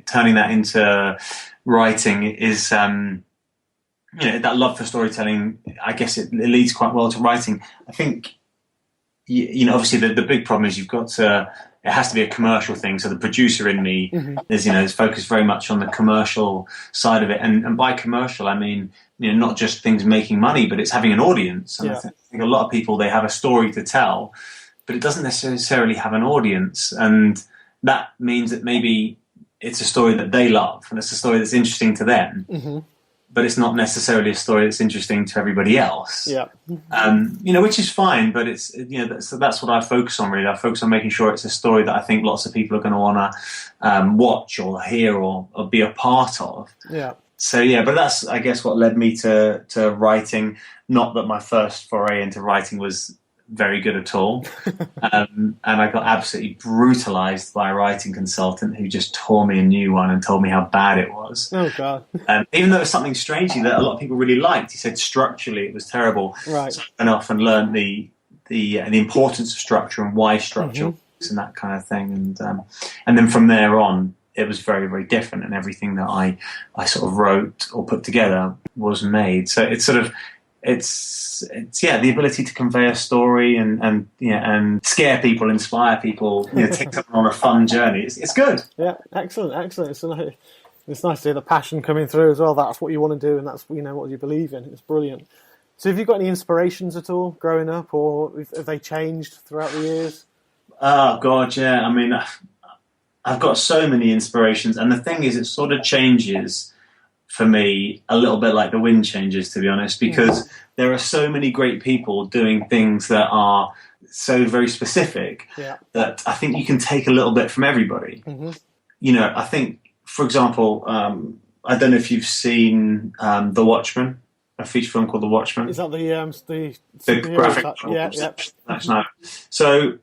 turning that into writing is, that love for storytelling. I guess it leads quite well to writing. I think, obviously the big problem is it has to be a commercial thing. So the producer in me is focused very much on the commercial side of it. And by commercial, I mean, not just things making money, but it's having an audience. And I think a lot of people, they have a story to tell, but it doesn't necessarily have an audience. And that means that maybe it's a story that they love and it's a story that's interesting to them, but it's not necessarily a story that's interesting to everybody else. Yeah. Which is fine, but it's, that's what I focus on really. I focus on making sure it's a story that I think lots of people are going to want to watch or hear or be a part of. Yeah. So, but that's, I guess, what led me to writing. Not that my first foray into writing was very good at all. And I got absolutely brutalized by a writing consultant who just tore me a new one and told me how bad it was. Oh, God. Even though it was something strangely that a lot of people really liked, he said structurally it was terrible. Right. So I went off and learned the importance of structure and why structure works and that kind of thing. And then from there on, it was very, very different, and everything that I sort of wrote or put together was made. So it's sort of, it's the ability to convey a story and scare people, inspire people, take them on a fun journey. It's good. Yeah, excellent. It's nice to hear the passion coming through as well. That's what you want to do, and that's what you believe in. It's brilliant. So, have you got any inspirations at all growing up, or have they changed throughout the years? Oh God, yeah. I mean, I've got so many inspirations, and the thing is, it sort of changes for me a little bit like the wind changes, to be honest, because there are so many great people doing things that are so very specific that I think you can take a little bit from everybody. I think, for example, I don't know if you've seen The Watchmen, a feature film called The Watchmen. Is that the graphic novel? Yeah. So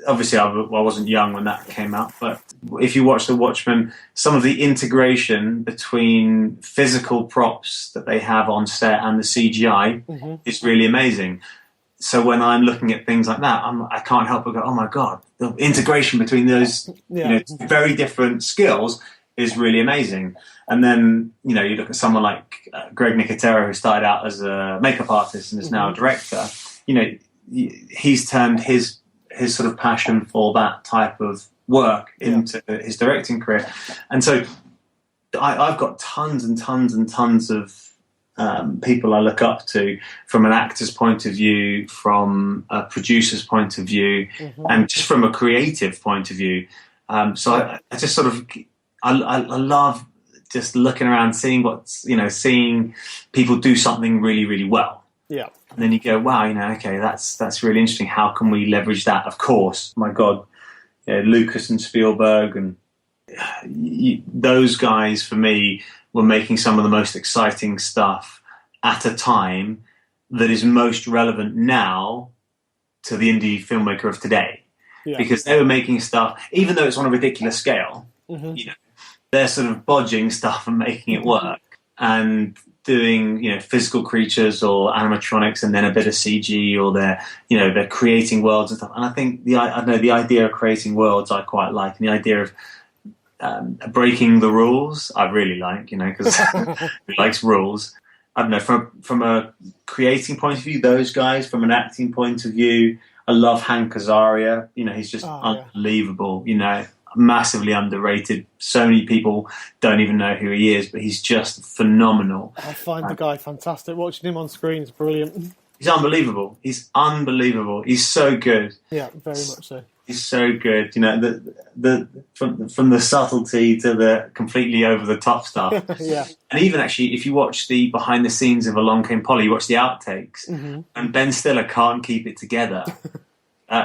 obviously I wasn't young when that came out, but if you watch The Watchmen, some of the integration between physical props that they have on set and the CGI is really amazing. So when I'm looking at things like that, I can't help but go, oh my God, the integration between those very different skills is really amazing. And then, you look at someone like Greg Nicotero, who started out as a makeup artist and is now a director. He's turned his sort of passion for that type of work into his directing career. And so I've got tons and tons and tons of people I look up to from an actor's point of view, from a producer's point of view, and just from a creative point of view. So I just sort of, I love just looking around, seeing people do something really, really well. Yeah. And then you go, wow, okay, that's really interesting. How can we leverage that? Of course, my God, Lucas and Spielberg and those guys, for me, were making some of the most exciting stuff at a time that is most relevant now to the indie filmmaker of today. Yeah. Because they were making stuff, even though it's on a ridiculous scale, they're sort of bodging stuff and making it work. And doing, physical creatures or animatronics and then a bit of CG, or they're creating worlds and stuff. And I think the idea of creating worlds I quite like, and the idea of breaking the rules I really like, because who likes rules? I don't know, from a creating point of view, those guys, from an acting point of view, I love Hank Azaria. He's just unbelievable, massively underrated. So many people don't even know who he is, but he's just phenomenal. I find the guy fantastic. Watching him on screen is brilliant. He's unbelievable. He's so good. Yeah, very much so. He's so good. The from the subtlety to the completely over the top stuff. Yeah. And even actually, if you watch the behind the scenes of Along Came Polly, you watch the outtakes, and Ben Stiller can't keep it together.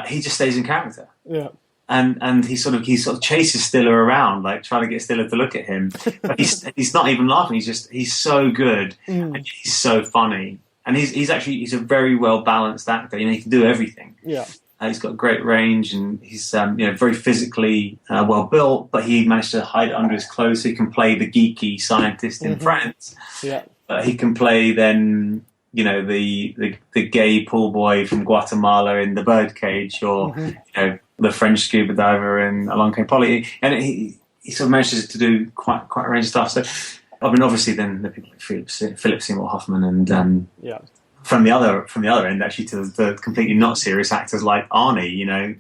He just stays in character. Yeah. And he sort of chases Stiller around, like trying to get Stiller to look at him. But he's not even laughing. He's so good, and he's so funny, and he's a very well balanced actor. He can do everything. Yeah, he's got great range, and he's very physically well built. But he managed to hide it under his clothes. So he can play the geeky scientist in France. Yeah, but he can play then. The gay pool boy from Guatemala in The Birdcage, or the French scuba diver in Along Came Polly, and he sort of manages to do quite a range of stuff. So, I mean, obviously, then the people like Philip Seymour Hoffman, and from the other end, actually, to the completely not serious actors like Arnie. You know,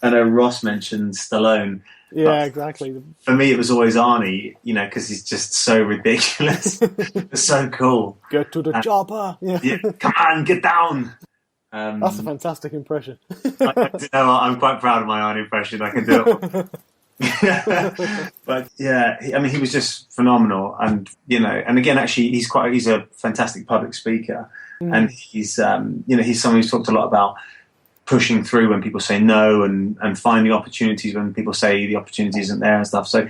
I know Ross mentioned Stallone. Yeah, exactly. For me, it was always Arnie, you know, because he's just so ridiculous. It's so cool. Get to the chopper. Yeah, come on, get down. That's a fantastic impression. I'm quite proud of my Arnie impression. I can do it. But yeah, I mean, he was just phenomenal, and you know, and again, actually, he's a fantastic public speaker, and he's he's someone who's talked a lot about pushing through when people say no, and finding opportunities when people say the opportunity isn't there and stuff. So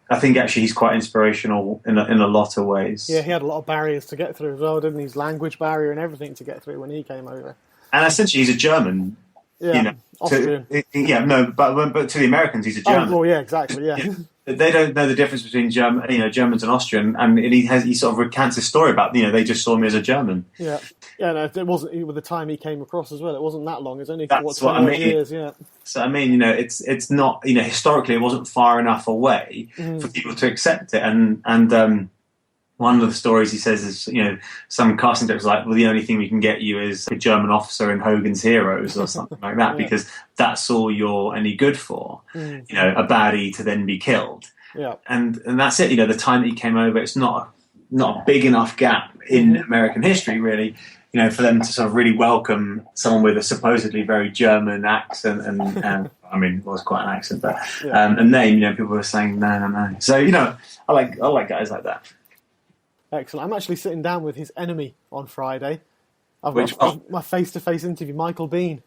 I think actually he's quite inspirational in a lot of ways. Yeah, he had a lot of barriers to get through as well, didn't he? His language barrier and everything to get through when he came over. And essentially he's a German. Yeah, you know, Austrian. But to the Americans he's a German. Oh, well, yeah, exactly, yeah. They don't know the difference between Germans and Austrian, and he sort of recants his story about, you know, they just saw me as a German. Yeah, no, it wasn't with the time he came across as well. It wasn't that long. It's only That's what I mean. Years. Yeah. So I mean, you know, it's not, you know, historically it wasn't far enough away for people to accept it, and one of the stories he says is, you know, some casting director's like, well, the only thing we can get you is a German officer in Hogan's Heroes or something like that, because that's all you're any good for. You know, a baddie to then be killed. Yeah. And that's it. You know, the time that he came over, it's not a big enough gap in American history, really, you know, for them to sort of really welcome someone with a supposedly very German accent, and I mean, it was quite an accent, but a name. You know, people were saying no. So, you know, I like guys like that. Excellent. I'm actually sitting down with his enemy on Friday. I've got my face-to-face interview, Michael Bean.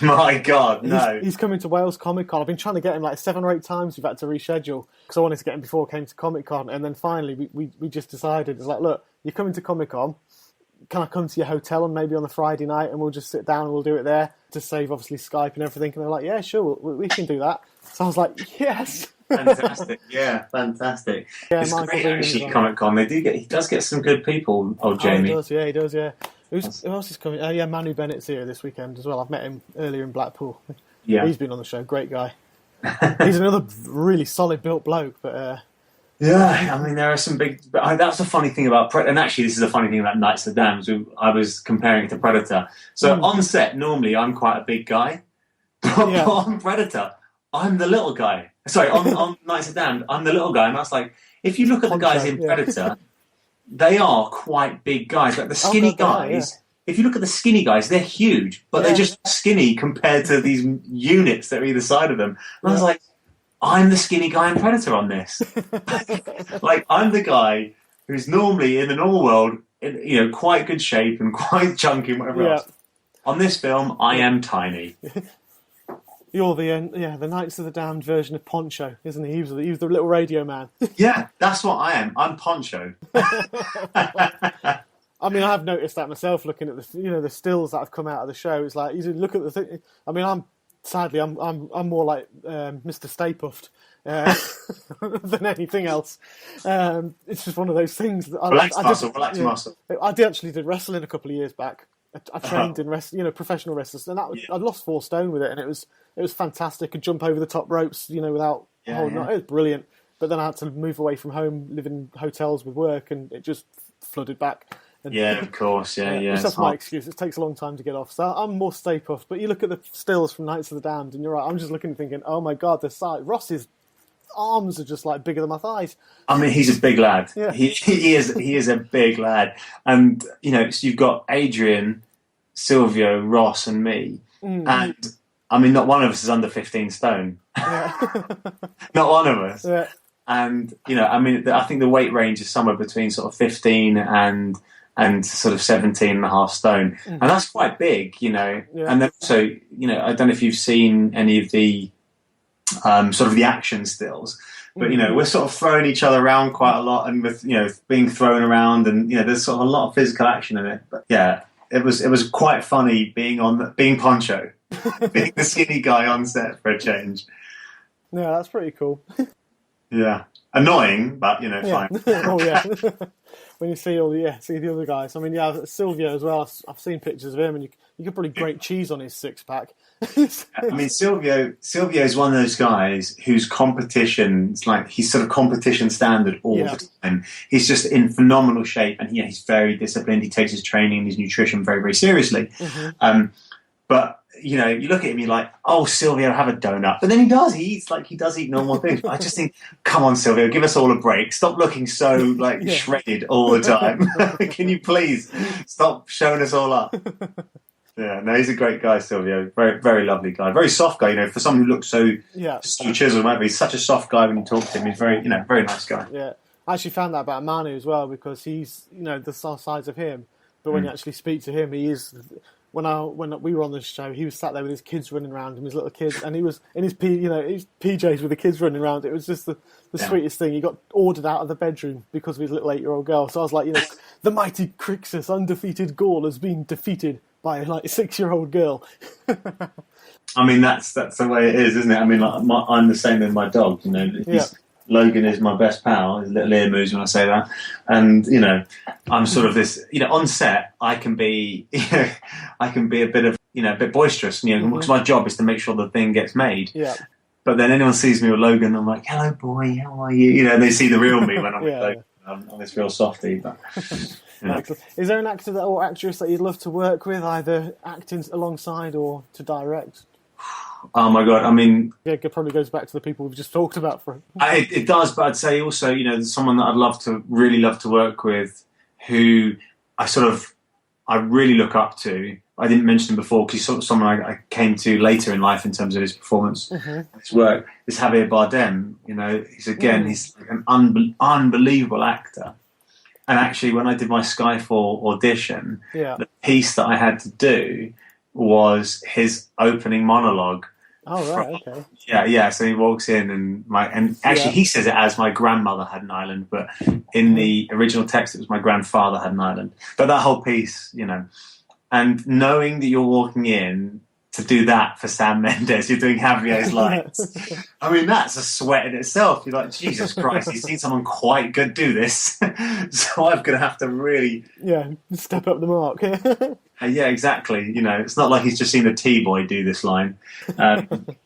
My God, no. He's coming to Wales Comic Con. I've been trying to get him like 7 or 8 times. We've had to reschedule because I wanted to get him before I came to Comic Con. And then finally we just decided, it's like, look, you're coming to Comic Con. Can I come to your hotel and maybe on the Friday night and we'll just sit down and we'll do it there to save obviously Skype and everything. And they're like, yeah, sure, we can do that. So I was like, yes. Fantastic, yeah, fantastic. Yeah, it's Michael great, Bean actually, well. Comic Con. He does get some good people, old Jamie. He does, yeah. Who else is coming? Yeah, Manu Bennett's here this weekend as well. I've met him earlier in Blackpool. Yeah. He's been on the show, great guy. He's another really solid built bloke, but... Yeah, I mean, there are some big... that's the funny thing about... and actually, this is the funny thing about Knights of the Damned. I was comparing it to Predator. So on set, normally, I'm quite a big guy. But on Predator, I'm the little guy. Sorry, on Knights of the Damned, I'm the little guy. And that's like, if you look at the guys in Predator, they are quite big guys. Like the skinny guys... If you look at the skinny guys, they're huge, but they're just skinny compared to these units that are either side of them. And I was like, I'm the skinny guy in Predator on this. Like, I'm the guy who's normally in the normal world, you know, quite good shape and quite chunky and whatever else. On this film, I am tiny. You're the Knights of the Damned version of Poncho, isn't he? He was the little radio man. Yeah, that's what I am. I'm Poncho. I mean, I've noticed that myself looking at the stills that have come out of the show. It's like, you look at the thing. I mean, I'm more like Mr. Stay Puffed than anything else. It's just one of those things. Relax muscle. I did wrestling a couple of years back. I trained in professional wrestlers, and I'd lost 4 stone with it, and it was fantastic. I could jump over the top ropes, without holding on. It was brilliant. But then I had to move away from home, live in hotels with work, and it just flooded back. And, of course, that's my excuse. It takes a long time to get off. So I'm more Stay Puffed. But you look at the stills from Knights of the Damned, and you're right. I'm just looking and thinking, oh my God, the size. Ross's arms are just like bigger than my thighs. I mean, he's a big lad. Yeah. He is a big lad. And so you've got Adrian, Silvio, Ross, and me. And I mean, not one of us is under 15 stone. Yeah. Not one of us. Yeah. And I mean, I think the weight range is somewhere between sort of 15 and sort of 17 and a half stone. And that's quite big, Yeah. And then also, I don't know if you've seen any of the sort of the action stills, but, we're sort of throwing each other around quite a lot, and with, being thrown around, and, there's sort of a lot of physical action in it. But yeah, it was quite funny being Poncho, being the skinny guy on set for a change. Yeah, that's pretty cool. Yeah. Annoying, but, Yeah. fine. Oh yeah. When you see see the other guys. I mean, yeah, Silvio as well. I've seen pictures of him, and you could probably grate cheese on his six pack. I mean, Silvio is one of those guys whose competition's like, he's sort of competition standard all the time. He's just in phenomenal shape, and he's very disciplined. He takes his training and his nutrition very, very seriously. Mm-hmm. But you look at him, you're like, oh, Silvio, have a donut. But then he does. He does eat normal things. But I just think, come on, Silvio, give us all a break. Stop looking so shredded all the time. Can you please stop showing us all up? Yeah, no, he's a great guy, Silvio. Very, very lovely guy. Very soft guy. For someone who looks so chiseled, he's such a soft guy when you talk to him. He's very, very nice guy. Yeah, I actually found that about Manu as well, because he's, the size of him. But when you actually speak to him, he is. When we were on the show, he was sat there with his kids running around him, his little kids, and he was in his his PJs with the kids running around. It was just the sweetest thing. He got ordered out of the bedroom because of his little 8-year-old girl. So I was like, the mighty Crixus, undefeated Gaul, has been defeated by a 6-year-old girl. I mean, that's the way it is, isn't it? I mean, I'm the same with my dog. Logan is my best pal. His little ear moves when I say that, and I'm sort of this. On set, I can be, I can be a bit of, a bit boisterous. Because my job is to make sure the thing gets made. Yeah. But then anyone sees me with Logan, I'm like, "Hello, boy. How are you?" And they see the real me when I'm with Logan. I'm this real softie. But is there an actor or actress that you'd love to work with, either acting alongside or to direct? Oh my God! I mean, it probably goes back to the people we've just talked about. It does, but I'd say also, there's someone that I'd really love to work with, who I really look up to. I didn't mention him before because he's sort of someone I came to later in life in terms of his performance, his work. Is Javier Bardem. He's like an unbelievable actor. And actually, when I did my Skyfall audition, the piece that I had to do was his opening monologue. Oh, right, okay. Yeah. So he walks in and he says it as my grandmother had an island, but in the original text it was my grandfather had an island. But that whole piece, and knowing that you're walking in to do that for Sam Mendes, you're doing Javier's lines. I mean, that's a sweat in itself. You're like, Jesus Christ, he's seen someone quite good do this. So I'm going to have to really... Yeah, step up the mark. Yeah, exactly. It's not like he's just seen a T-boy do this line.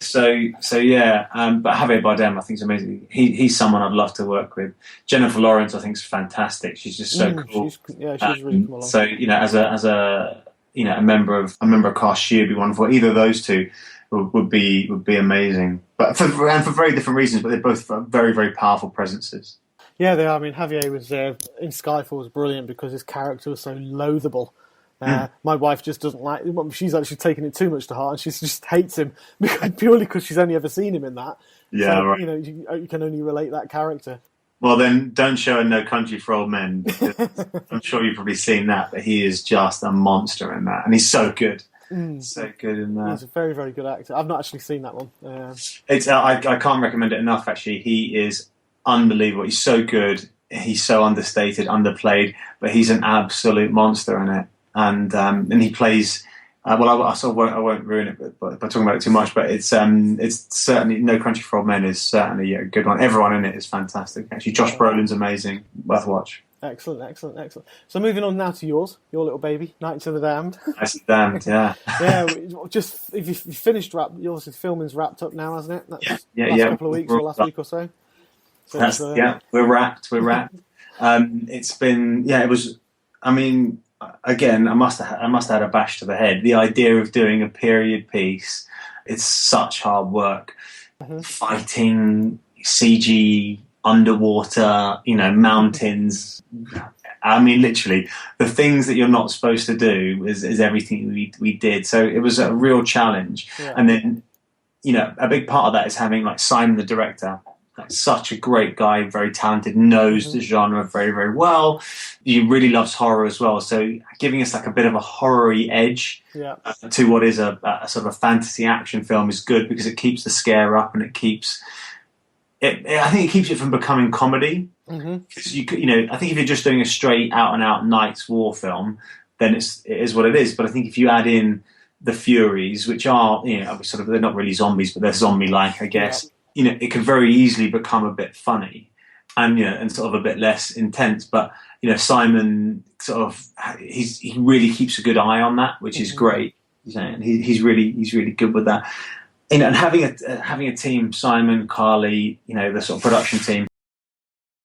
So yeah. But Javier Bardem, I think, is amazing. He's someone I'd love to work with. Jennifer Lawrence, I think, is fantastic. She's just so cool. She's really cool. So as a a member of cast, she would be wonderful. Either of those two would be amazing. But for very different reasons. But they're both very, very powerful presences. Yeah, they are. I mean, Javier was in Skyfall was brilliant because his character was so loathable. My wife just doesn't like him. She's actually taken it too much to heart, and she just hates him purely because she's only ever seen him in that. Yeah, so, right. You can only relate that character. Well, then don't show her No Country for Old Men. I'm sure you've probably seen that, but he is just a monster in that, and he's so good. So good in that. He's a very, very good actor. I've not actually seen that one. It's I can't recommend it enough. Actually, he is unbelievable. He's so good. He's so understated, underplayed, but he's an absolute monster in it. And he plays. I won't ruin it by talking about it too much. But it's certainly No Country for Old Men is certainly a good one. Everyone in it is fantastic. Actually, Josh Brolin's amazing. Worth a watch. Excellent. So moving on now to your little baby, Knights of the Damned. Knights of the Damned, yeah. Yeah, just if you finished obviously the filming's wrapped up now, hasn't it? That's last couple of weeks or last week or so. We're wrapped. It's been it was. I mean. Again, I must have had a bash to the head. The idea of doing a period piece, it's such hard work. Fighting, CG, underwater, mountains. I mean, literally, the things that you're not supposed to do is everything we did. So it was a real challenge. Yeah. And then, a big part of that is having Simon, the director, such a great guy, very talented, knows the genre very, very well. He really loves horror as well. So giving us a bit of a horror-y edge to what is a sort of a fantasy action film is good because it keeps the scare up and it keeps it. I think it keeps it from becoming comedy. Because I think if you're just doing a straight out-and-out Knights War film, then it is what it is. But I think if you add in the Furies, which are they're not really zombies, but they're zombie-like, I guess. it could very easily become a bit funny and sort of a bit less intense. But Simon sort of he really keeps a good eye on that, which is great. And he's really good with that. And having a team, Simon, Carly, the sort of production team,